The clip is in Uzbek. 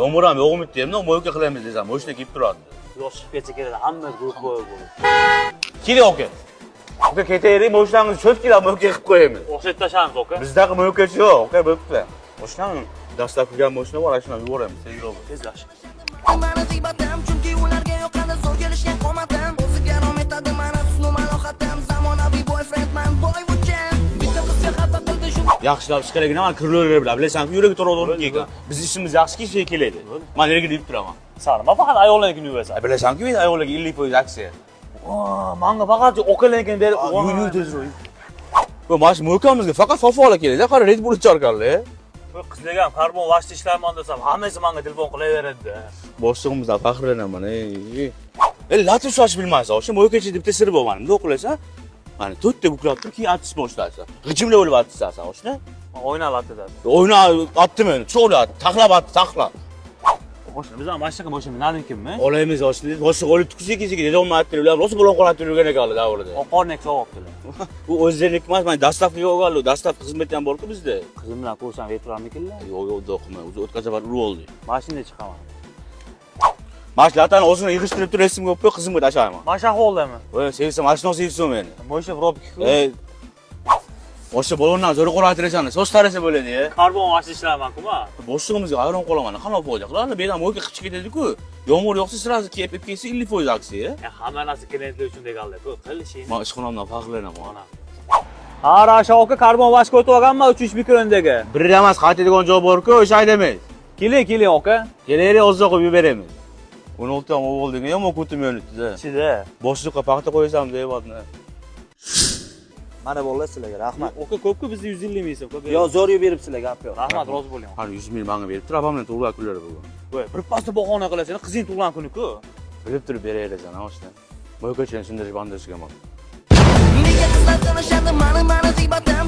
Yomg'ir ham yo'g'midi deyapman, mo'yka qilamiz desam, mo'shina kelib turadi. Yo'q chiqib ketsa keladi, hamma guruh bo'yi bo'ladi. Keling aka. Aka ketaylik, mo'shinamizni cho'p kelib mo'yka qilib qo'yamiz. O'xshatib tashlaymiz aka. Bizdaqa mo'ykachi yo'q, aka bo'pti. Mo'shinani dastlab qilgan mo'shina bor, shuni yuboramiz, tezroq. Tezlash. Mani zibatam, chunki ularga yoqadi zo'r kelishgan qomatim. O'ziga rom etadi mana husnu malohatim. Zamonaviy boyfriendman, boyvuchan. Bitta qizga xafa qildi shu. Yaxshilab ishqaligini mana kirlo'lar bilan, bilasanmi, yuragi to'g'ri ekan. Biz ishimiz yaxshi kelsa keladi. Men yerga deb turaman. Sani, men faqat ayollarnikini yuvasan. Bilasanki, men ayollarga 50% aksiya. Menga faqat okalarnikini berib, Yur tezroq. Bu mash mo'kamizga faqat fofola keladi, qara Red Bull icharkanlar. bu qizlarga ham karbon vashda ishlayman desam, hammasi menga telefon qilaveradi-da. Boshlig'imizdan faxrlanaman. Latif soch bilmaysan, o'sha mo'ykachi deb sir bo'lman. Nima o'qilasan? Mana 4 ta buklab turib, keyin artist boshlaysan. G'ijimlar bo'lib artistsan, o'shna. O'ynalatdi-da. O'yna atdimi? Cho'ladi, taxlab atdi, taxlab. O'shna biz ham mashinaga bo'shamiz, nanikimmi? Olaymiz o'shni. Boshqa olib tuksik-tuksik dedi, olmayapti, ular rosa bo'lon qo'rqatib yurgan ekanlar davrida. Oqornik sovobdilar. Bu o'zlarinik emas, men dastavkaga olganlar, dastav xizmat ham bor-ku bizda. Qizim bilan ko'rsam yeturamikinlar? Yo'q, o'qima, o'zi o'tkazib urib oldi. Mashinada chiqaman. Mashlatani o'zini yig'ishtirib turib, resimga qo'yib, qizimga tashlayman. Masha holdami? Voy, sevsam, mashina sevsam meni. Mo'sha robiki-ku. O'sha balondan zo'r qo'rqatirsan, soch tarasa bo'ladi-ya. Karbon vashda ishlayman-ku-ma. Boshlig'imizga hayron qolaman. Qanaqa bo'ldi? Qiladi, bedan mo'yka qilib ketadi-ku. Yomg'ir yog'sa, sirazi kelib kelsa 50% aksiya. Hamma narsa klientlar uchun deganlar-ku. Qil ishingni. Men ishxonamdan faxrlanaman. Ha, Rasha aka karbon vashda o'tib olganman 3 mikrondagi. Bir emas, qaytadigan joy bor-ku, o'sha aydamaysiz. Keling aka. Kelaylik, oziq qo'yib beramiz. 16 tam o'g'il degan yomon ko'tim yo'nitdi-da. Ichida. Boshliqqa paxta qo'ysam deyapman. Mana bolalar sizlarga rahmat. Aka ko'p-ku bizni 150 ming so'm. Yo zo'r yeb berib sizlarga gap yo'q. Rahmat, rozi bo'ling. Har 100 ming menga berib turib, apamdan tug'ilgan kunlari bugun. Voy, bir pasda bahona qilasan, qizing tug'ilgan kuni-ku. Bilib turib beraverasan, o'shdan. Mo'ykachani shunday bandashgaman. Nega qizlar tanishadi mani zibatam.